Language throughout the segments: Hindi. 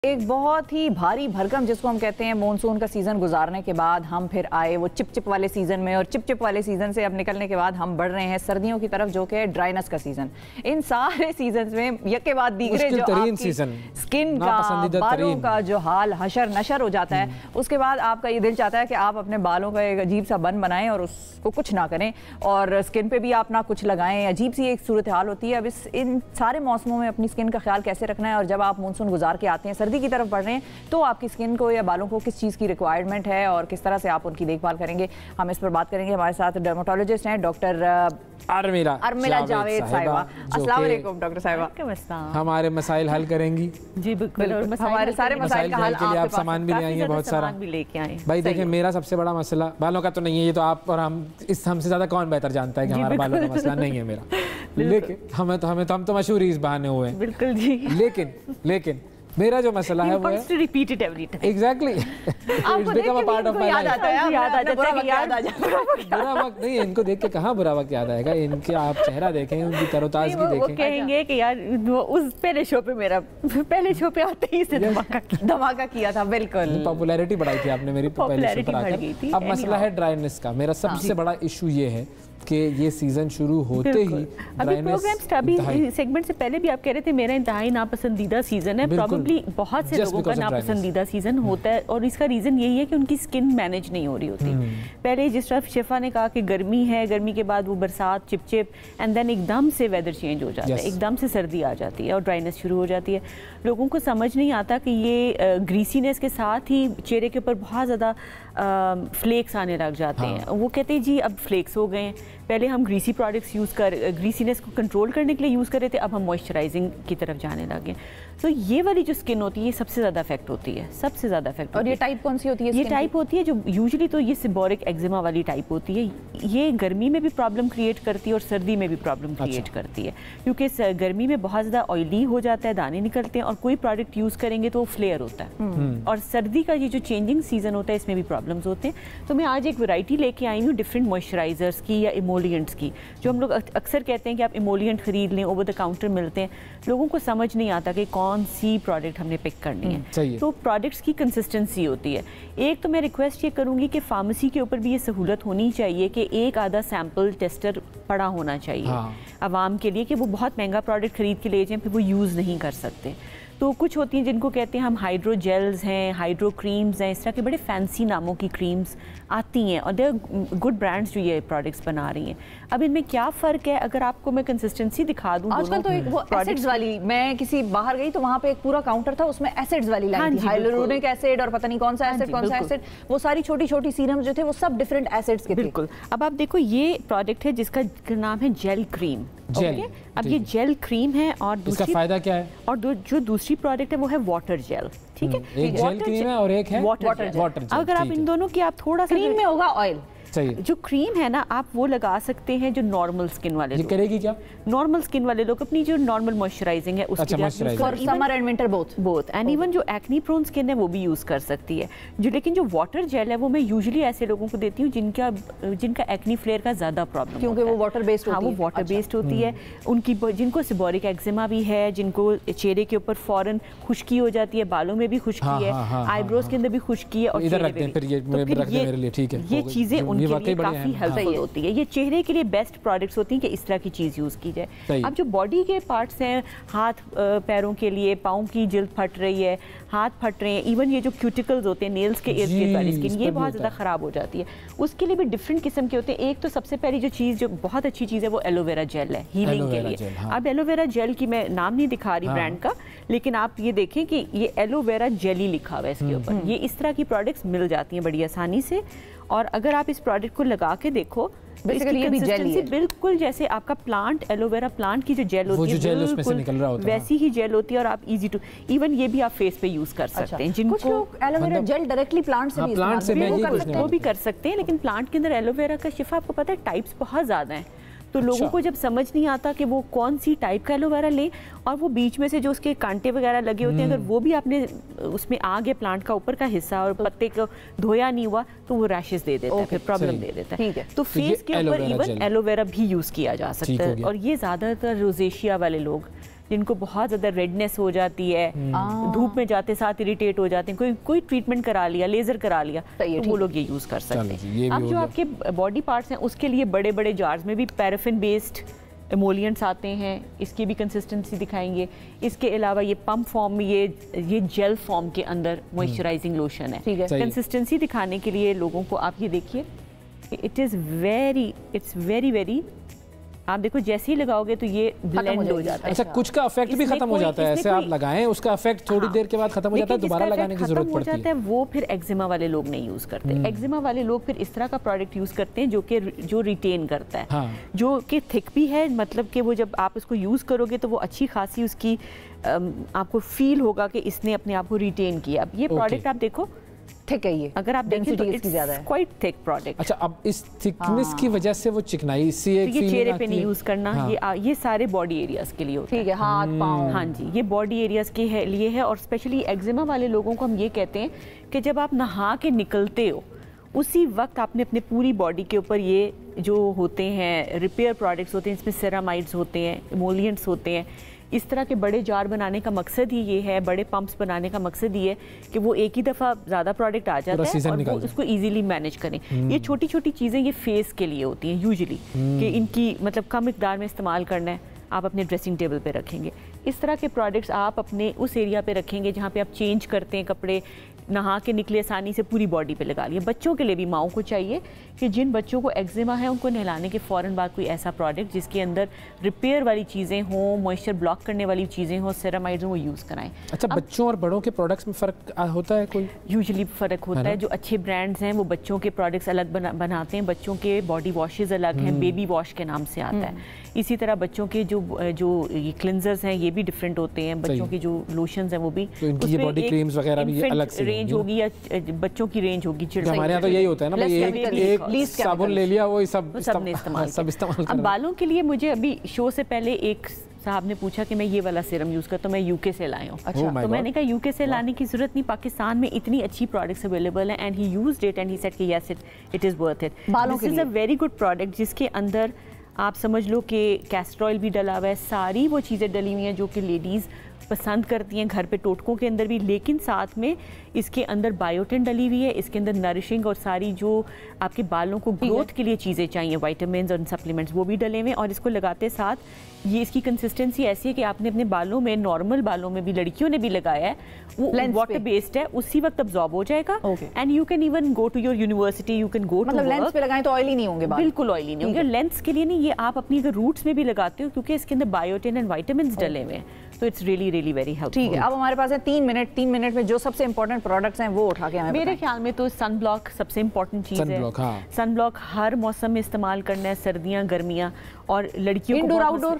एक बहुत ही भारी भरकम जिसको हम कहते हैं मॉनसून का सीज़न गुजारने के बाद हम फिर आए वो चिप वाले सीज़न में, और चिप वाले सीज़न से अब निकलने के बाद हम बढ़ रहे हैं सर्दियों की तरफ, जो कि ड्राइनेस का सीज़न। इन सारे सीजन में यक के बाद दीगरे जो आपकी स्किन का, बालों का जो हाल हशर नशर हो जाता है, उसके बाद आपका ये दिल चाहता है कि आप अपने बालों का एक अजीब सा बन बनाएं और उसको कुछ ना करें, और स्किन पे भी आप ना कुछ लगाएं। अजीब सी एक सूरत हाल होती है। अब इन सारे मौसमों में अपनी स्किन का ख्याल कैसे रखना है, और जब आप मानसून गुजार के आते हैं सर्दी की तरफ बढ़ रहे हैं, तो आपकी स्किन को या बालों को किस चीज़ की रिक्वायरमेंट है और किस तरह से आप उनकी देखभाल करेंगे, हम इस पर बात करेंगे। हमारे साथ डर्मेटोलॉजिस्ट हैं डॉक्टर अर्मिला जावेद साहिबा। अस्सलाम वालेकुम डॉक्टर साहिबा। हमारे मसाइल हल करेंगी जी बिल्कुल, और हमारे सारे मसाइल का हल के लिए आप सामान भी ले आएंगे, बहुत सारा भी लेके आए। भाई देखिए, मेरा सबसे बड़ा मसला बालों का तो नहीं है, ये तो आप और हम इस हमसे ज़्यादा कौन बेहतर जानता है कि हमारा बालों का मसला नहीं है मेरा, लेकिन हम तो मशहूर ही इस बहाने हुए हैं। बिल्कुल जी। लेकिन मेरा जो मसला है वो है एग्जैक्टली बुरा वक्त नहीं है, इनको देख के कहाँ बुरा वक्त याद आएगा, इनके आप चेहरा देखें, उनकी तरोताजगी देखें। वो कहेंगे कि यार उस पहले शो पे पहले शो पे आते ही इसने धमाका किया था। बिल्कुल पॉपुलैरिटी बढ़ाई थी आपने मेरी पहले शो पर आकर। अब मसला है ड्राइनेस का। मेरा सबसे बड़ा इशू ये है कि ये सीजन शुरू होते ही अभी प्रोग्राम अभी सेगमेंट से पहले भी आप कह रहे थे मेरा इंतहाई नापसंदीदा सीजन है। प्रॉब्ली बहुत से लोगों का नापसंदीदा सीजन होता है, और इसका रीजन यही है कि उनकी स्किन मैनेज नहीं हो रही होती। पहले जिस तरह शिफा ने कहा कि गर्मी है, गर्मी के बाद वो बरसात चिपचिप, एंड देन एकदम से वेदर चेंज हो जाता है, एकदम से सर्दी आ जाती है और ड्राइनेस शुरू हो जाती है। लोगों को समझ नहीं आता कि ये ग्रीसीनेस के साथ ही चेहरे के ऊपर बहुत ज़्यादा फ्लेक्स आने लग जाते हैं। वो कहते हैं जी अब फ्लेक्स हो गए हैं, पहले हम ग्रीसी प्रोडक्ट्स ग्रीसीनेस को कंट्रोल करने के लिए यूज़ कर रहे थे, अब हम मॉइस्चराइजिंग की तरफ जाने लगे। तो ये वाली जो स्किन होती है ये सबसे ज़्यादा अफेक्ट होती है, सबसे ज़्यादा अफेक्ट। और ये टाइप कौन सी होती है? ये टाइप होती है जो यूजुअली तो ये सिबोरिक एक्जिमा वाली टाइप होती है। ये गर्मी में भी प्रॉब्लम क्रिएट करती है और सर्दी में भी प्रॉब्लम क्रिएट करती है, क्योंकि गर्मी में बहुत ज़्यादा ऑयली हो जाता है, दाने निकलते हैं, और कोई प्रोडक्ट यूज़ करेंगे तो वो फ्लेयर होता है। और सर्दी का ये जो चेंजिंग सीजन होता है इसमें भी प्रॉब्लम्स होते हैं। तो मैं आज एक वैरायटी लेके आई हूँ डिफरेंट मॉइस्चराइजर्स की या इमोलिएंट्स की, जो हम लोग अक्सर कहते हैं कि आप इमोलिएंट खरीद लें, ओवर द काउंटर मिलते हैं। लोगों को समझ नहीं आता कि कौन सी प्रोडक्ट हमने पिक करनी है। तो प्रोडक्ट्स की कंसिस्टेंसी होती है। एक तो मैं रिक्वेस्ट ये करूँगी कि फार्मेसी के ऊपर भी ये सहूलत होनी चाहिए कि एक आधा सैम्पल टेस्टर पड़ा होना चाहिए आवाम के लिए, कि वो बहुत महंगा प्रोडक्ट खरीद के ले जाएं फिर वो यूज़ नहीं कर सकते। तो कुछ होती हैं जिनको कहते हैं हम हाइड्रो जेल्स हैं, हाइड्रो क्रीम्स हैं, इस तरह के बड़े फैंसी नामों की क्रीम्स आती हैं, और देयर गुड ब्रांड्स जो ये प्रोडक्ट्स बना रही हैं। अब इनमें क्या फ़र्क है, अगर आपको मैं कंसिस्टेंसी दिखा दूँ। आजकल तो एक वो एसिड्स वाली, मैं किसी बाहर गई तो वहाँ पे एक पूरा काउंटर था, उसमें एसिड्स वाली लाइन थी, हाइलुरोनिक एसिड और पता नहीं कौन सा एसिड कौन सा एसिड, वो सारी छोटी छोटी सीरम जो थे वो सब डिफरेंट एसिड्स के थे। बिल्कुल। अब आप देखो ये प्रोडक्ट है जिसका नाम है जेल क्रीम। अब ये जेल क्रीम है, और इसका फायदा क्या है? और जो दूसरी प्रोडक्ट है वो है वाटर जेल। ठीक है, एक जेल क्रीम है और एक है वाटर जेल। अगर आप इन दोनों की आप थोड़ा सा, क्रीम में होगा ऑयल, जो क्रीम है ना आप वो लगा सकते हैं जो नॉर्मल स्किन वाले लोग। करेगी क्या? नॉर्मल स्किन वाले लोग अपनी जो नॉर्मल मॉइस्चराइजिंग है उसके लिए, for summer and winter both, and even जो एक्नी प्रोन स्किन है वो भी यूज कर सकती है। लेकिन जो वाटर जेल है वो मैं यूजुअली ऐसे लोगों को देती हूँ जिनका एक्नी फ्लेयर का ज्यादा प्रॉब्लम, क्योंकि वो वाटर बेस्ड होती है। वो वाटर बेस्ड होती है। उनकी जिनको सिबोरिक एक्जिमा भी है, जिनको चेहरे के ऊपर फौरन खुश्की हो जाती है, बालों में भी खुश्की है, आईब्रोज के अंदर भी खुश्की है, और ये चीजें उनके लिए काफी हेल्पफुल होती है। ये चेहरे के लिए बेस्ट प्रोडक्ट्स होती हैं कि इस तरह की चीज़ यूज़ की जाए। अब जो बॉडी के पार्ट्स हैं, हाथ पैरों के लिए, पाँव की जिल्द फट रही है, हाथ फट रहे हैं, इवन ये जो क्यूटिकल्स होते हैं नेल्स के इर्द गिर्द वाली स्किन, ये बहुत ज़्यादा ख़राब हो जाती है, उसके लिए भी डिफरेंट किस्म के होते हैं। एक तो सबसे पहली जो चीज़ जो बहुत अच्छी चीज़ है वो एलोवेरा जेल है हीलिंग के लिए। अब एलोवेरा जेल की मैं नाम नहीं दिखा रही ब्रांड का, लेकिन आप ये देखें कि ये एलोवेरा जेली लिखा हुआ है इसके ऊपर। ये इस तरह की प्रोडक्ट्स मिल जाती हैं बड़ी आसानी से, और अगर आप इस प्रोडक्ट को लगा के देखो तो इसकी कंसिस्टेंसी बिल्कुल जैसे आपका प्लांट, एलोवेरा प्लांट की जो जेल होती है बिल्कुल वैसी ही जेल होती है, और आप इजी टू इवन ये भी आप फेस पे यूज कर सकते हैं। जिनको एलोवेरा जेल डायरेक्टली प्लांट से वो भी कर सकते हैं, लेकिन प्लांट के अंदर एलोवेरा का शिफा आपको पता है टाइप्स बहुत ज़्यादा हैं, तो लोगों को जब समझ नहीं आता कि वो कौन सी टाइप का एलोवेरा लें, और वो बीच में से जो उसके कांटे वगैरह लगे होते हैं अगर वो भी आपने उसमें आ गया प्लांट का ऊपर का हिस्सा और पत्ते को धोया नहीं हुआ तो वो रैशेस दे देता है, फिर प्रॉब्लम दे देता है। तो फेस के ऊपर इवन एलोवेरा भी यूज़ किया जा सकता है, और ये ज़्यादातर रोजेशिया वाले लोग जिनको बहुत ज़्यादा रेडनेस हो जाती है, धूप में जाते साथ इरिटेट हो जाते हैं, कोई ट्रीटमेंट करा लिया, लेज़र करा लिया, तो वो लोग ये यूज़ कर सकते हैं। अब जो आपके बॉडी पार्ट्स हैं उसके लिए बड़े बड़े जार्स में भी पैराफिन बेस्ड एमोलियंट्स आते हैं, इसकी भी कंसिस्टेंसी दिखाएंगे। इसके अलावा ये पंप फॉर्म में ये जेल फॉर्म के अंदर मॉइस्चराइजिंग लोशन है। कंसिस्टेंसी दिखाने के लिए लोगों को आप ये देखिए, इट्स वेरी वेरी, आप देखो जैसे ही लगाओगे तो ये ब्लेंड हो जाता है। अच्छा, कुछ का इफेक्ट भी खत्म हो जाता है, ऐसे आप लगाएं उसका इफेक्ट थोड़ी देर के बाद खत्म हो जाता है, दोबारा लगाने की जरूरत पड़ती है। वो फिर एक्जिमा वाले लोग नहीं यूज करते। एक्जिमा वाले लोग फिर इस तरह का प्रोडक्ट यूज करते हैं जो रिटेन करता है, हाँ। जो कि थिक भी है, मतलब कि वो जब आप उसको यूज करोगे तो वो अच्छी खासी उसकी आपको फील होगा कि इसने अपने आप को रिटेन किया। अब ये प्रोडक्ट आप देखो थिक है, ये अगर आप देखें तो इट्स क्वाइट थिक प्रोडक्ट। अच्छा, अब इस थिकनेस की वजह से वो चिकनाई सी एक ये चेहरे पे नहीं यूज करना, हाँ। ये सारे बॉडी एरियाज के लिए होता है, ठीक है, हाथ पाँव, हाँ जी, ये बॉडी एरियाज के लिए है। और स्पेशली एक्जिमा वाले लोगों को हम ये कहते हैं कि जब आप नहा के निकलते हो उसी वक्त आपने अपने पूरी बॉडी के ऊपर ये जो होते हैं रिपेयर प्रोडक्ट्स होते हैं, इसमें सेरामाइड्स होते हैं, एमोलिएंट्स होते हैं। इस तरह के बड़े जार बनाने का मकसद ही ये है, बड़े पंप्स बनाने का मकसद ये है कि वो एक ही दफ़ा ज़्यादा प्रोडक्ट आ जाता है और वो उसको इजीली मैनेज करें। ये छोटी छोटी चीज़ें ये फेस के लिए होती हैं यूजुअली, कि इनकी मतलब कम मिकदार में इस्तेमाल करना है, आप अपने ड्रेसिंग टेबल पे रखेंगे। इस तरह के प्रोडक्ट्स आप अपने उस एरिया पे रखेंगे जहाँ पे आप चेंज करते हैं कपड़े, नहा के निकले आसानी से पूरी बॉडी पे लगा लिए। बच्चों के लिए भी माओं को चाहिए कि जिन बच्चों को एक्जिमा है उनको नहलाने के फ़ौरन बाद कोई ऐसा प्रोडक्ट जिसके अंदर रिपेयर वाली चीज़ें हों, मॉइस्चर ब्लॉक करने वाली चीज़ें हों, सेरामाइड्स हों, वो यूज़ कराएं। अच्छा, बच्चों और बड़ों के प्रोडक्ट्स में फ़र्क होता है कोई? यूजुअली फ़र्क होता है। जो अच्छे ब्रांड्स हैं वो बच्चों के प्रोडक्ट्स अलग बनाते हैं, बच्चों के बॉडी वॉशेज़ अलग हैं, बेबी वॉश के नाम से आता है। इसी तरह बच्चों के जो ये क्लिंजर्स हैं ये भी डिफरेंट होते हैं, बच्चों की जो लोशंस हैं वो भी, तो इनकी ये बॉडी क्रीम्स वगैरह भी अलग से रेंज होगी या बच्चों की रेंज होगी। हमारे यहाँ तो यही होता है ना भाई, एक साबुन ले लिया वो सब इस्तेमाल। अब बालों के लिए मुझे अभी शो से पहले एक साहब ने पूछा कि मैं ये वाला सीरम यूज करता हूँ, मैं यूके से लाया हूँ। अच्छा, तो मैंने कहा यूके से लाने की जरूरत नहीं, पाकिस्तान में इतनी अच्छी प्रोडक्ट्स अवेलेबल हैं। And he used it and he said कि yes it is worth it. This is a very good product जिसके अंदर आप समझ लो कि कैस्टर ऑयल भी डला हुआ है, सारी वो चीज़ें डली हुई हैं जो कि लेडीज़ पसंद करती हैं घर पे टोटकों के अंदर भी, लेकिन साथ में इसके अंदर बायोटिन डली हुई है, इसके अंदर नरिशिंग और सारी जो आपके बालों को ग्रोथ के लिए चीज़ें चाहिए, विटामिन्स और सप्लीमेंट्स, वो भी डले हुए हैं। और इसको लगाते साथ ये इसकी कंसिस्टेंसी ऐसी है कि आपने अपने बालों में, नॉर्मल बालों में भी, लड़कियों ने भी लगाया है, वो वाटर बेस्ड है, उसी वक्त अब्जॉर्ब हो जाएगा। And you can even go to your university, you can go to मतलब लेंस पे लगाएं तो ऑयली नहीं होंगे बाल? बिल्कुल ऑयली नहीं होंगे। लेंस के लिए नहीं, ये आप अपनी अगर रूट्स में भी लगाते हो क्योंकि इसके अंदर बायोटिन एंड विटामिन्स डले हुए हैं, तो it's really really very helpful. ठीक है, अब हमारे पास है 3 मिनट में जो सबसे इंपॉर्टेंट प्रोडक्ट्स हैं वो उठा के हमें मेरे ख्याल में तो सन ब्लॉक सबसे इंपॉर्टेंट चीज़ है। सन ब्लॉक हर मौसम में इस्तेमाल करना है, सर्दियाँ, गर्मियाँ, और लड़कियों को इंडोर आउटडोर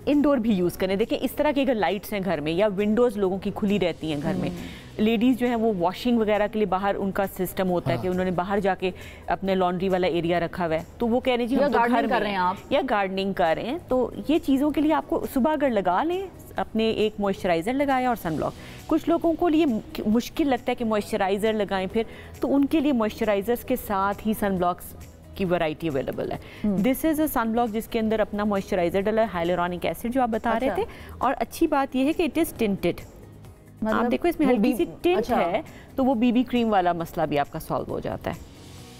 इंडोर भी यूज़ करें। देखिए इस तरह की अगर लाइट्स हैं घर में या विंडोज़ लोगों की खुली रहती हैं घर में, लेडीज़ जो है वो वॉशिंग वगैरह के लिए बाहर उनका सिस्टम होता है कि उन्होंने बाहर जाके अपने लॉन्ड्री वाला एरिया रखा हुआ है, तो वो कह रहे हैं जी हम तो घर कर रहे हैं आप, या गार्डनिंग कर रहे हैं, तो ये चीज़ों के लिए आपको सुबह अगर लगा लें, अपने एक मॉइस्चराइज़र लगाया और सन ब्लॉक। कुछ लोगों को लिए मुश्किल लगता है कि मॉइस्चराइज़र लगाएं फिर, तो उनके लिए मॉइस्चराइज़र्स के साथ ही सन ब्लॉक्स की वैरायटी अवेलेबल है। This is a sun block जिसके अंदर अपना मॉइस्चराइज़र डला है, हाइलुरोनिक एसिड जो आप बता रहे थे, और अच्छी बात यह है कि इट इज़ टिंटेड। आप देखो इसमें हल्की सी टिंट है, तो वो बीबी क्रीम वाला मसला भी आपका सॉल्व हो जाता है।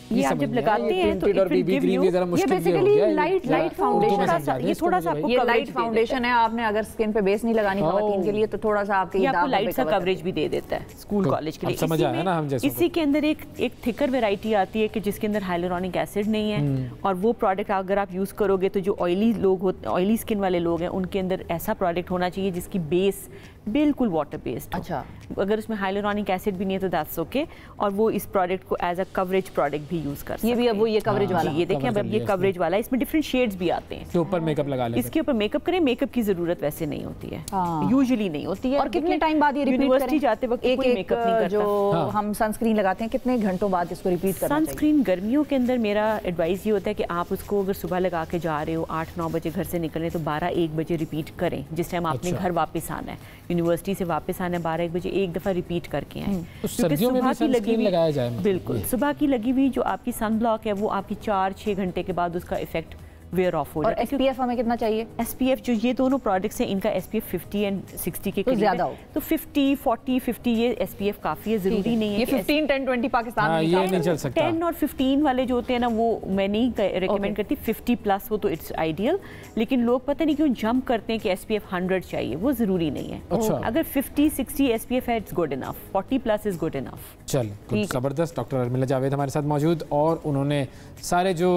ये आप जब लगाते हैं तो इट विल गिव यू, ये बेसिकली लाइट फाउंडेशन, ये थोड़ा सा ये लाइट फाउंडेशन है। आपने अगर स्किन पे बेस नहीं लगानी खवातीन के लिए तो थोड़ा सा आपके आपको लाइट सा कवरेज भी दे देता है स्कूल कॉलेज के लिए। समझ आया ना हम जैसे। इसी के अंदर एक थिकर वैरायटी आती है कि जिसके अंदर हाइलुरोनिक एसिड नहीं है, और वो प्रोडक्ट अगर आप यूज करोगे तो जो ऑयली स्किन वाले लोग हैं उनके अंदर ऐसा प्रोडक्ट होना चाहिए जिसकी बेस बिल्कुल वाटर बेस्ड। अच्छा, अगर उसमें हाइलुरोनिक एसिड भी नहीं है तो दैट्स ओके, और वो इस प्रोडक्ट को एज अ कवरेज प्रोडक्ट भी यूज कर सकते हैं। ये भी अब वो ये कवरेज वाला, ये देखें अब ये कवरेज वाला है, इसमें डिफरेंट शेड्स भी आते हैं। इसके ऊपर मेकअप लगा लें, इसके ऊपर मेकअप करें, मेकअप की जरूरत वैसे नहीं होती है, यूजुअली नहीं होती है। और कितने टाइम बाद ये यूनिवर्सिटी जाते वक्त कोई मेकअप नहीं करता। जो हम सनस्क्रीन लगाते हैं कितने घंटों बाद इसको रिपीट करना चाहिए? सनस्क्रीन गर्मियों के अंदर मेरा एडवाइस ये होता है कि आप उसको अगर सुबह लगा के जा रहे हो, 8-9 बजे घर से निकले तो 12-1 बजे रिपीट करें, जिस टाइम आपने घर वापस आना है, यूनिवर्सिटी से वापस आना है 12-1 बजे, एक दफ़ा रिपीट करके आए। सर्दियों में भी सनस्क्रीन लगाया जाए, बिल्कुल सुबह की लगी हुई जो आपकी सन ब्लॉक है वो आपकी 4-6 घंटे के बाद उसका इफेक्ट वेयर ऑफ हो और जाता है। SPF हमें कितना चाहिए? SPF जो ये दोनों प्रोडक्ट्स हैं इनका SPF 50 एंड 60 के करीब ज़्यादा है। हो। तो 50, 40, 50 ये SPF काफ़ी है, ज़रूरी नहीं है ये कि 15, 10, 20 पाकिस्तान में ये नहीं चल सकता। 10 और 15 वाले जो होते हैं ना वो मैं नहीं रिकमेंड करती, 50 प्लस हो तो इट्स आइडियल। लेकिन लोग पता नहीं क्यों जंप करते हैं कि SPF 100 चाहिए, वो ज़रूरी नहीं है। अच्छा। अगर 50, 60 SPF है it's good enough, 40 plus is good enough. चल कुछ ज़बरदस्त। डॉक्टर अर्मिला जावेद हमारे साथ मौजूद और उन्होंने सारे जो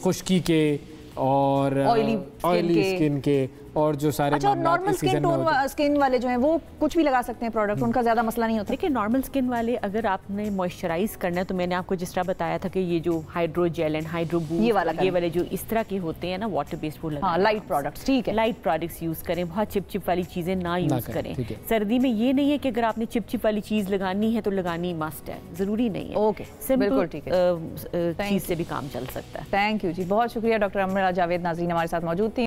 खुश्की के और ऑयली स्किन के और जो सारे अच्छा, और नॉर्मल स्किन वाले जो हैं वो कुछ भी लगा सकते हैं प्रोडक्ट, उनका ज़्यादा मसला नहीं होता? देखिए नॉर्मल स्किन वाले अगर आपने मॉइस्चराइज करना है तो मैंने आपको जिस तरह बताया था कि ये जो hydro gel and hydro boost ये वाले जो इस तरह के होते हैं ना वाटर बेस्ड वो लगाएं। लाइट प्रोडक्ट्स, ठीक है, लाइट प्रोडक्ट्स यूज़ करें, बहुत चिप वाली चीज़ें ना यूज़ करें। सर्दी में ये नहीं है कि अगर आपने चिप वाली चीज़ लगानी है तो लगानी मस्ट है, ज़रूरी नहीं है। ओके, बिल्कुल ठीक है, चीज़ से भी काम चल सकता है। थैंक यू जी, बहुत शुक्रिया डॉक्टर अर्मिला जावेद। नाज़रीन हमारे साथ मौजूद थी।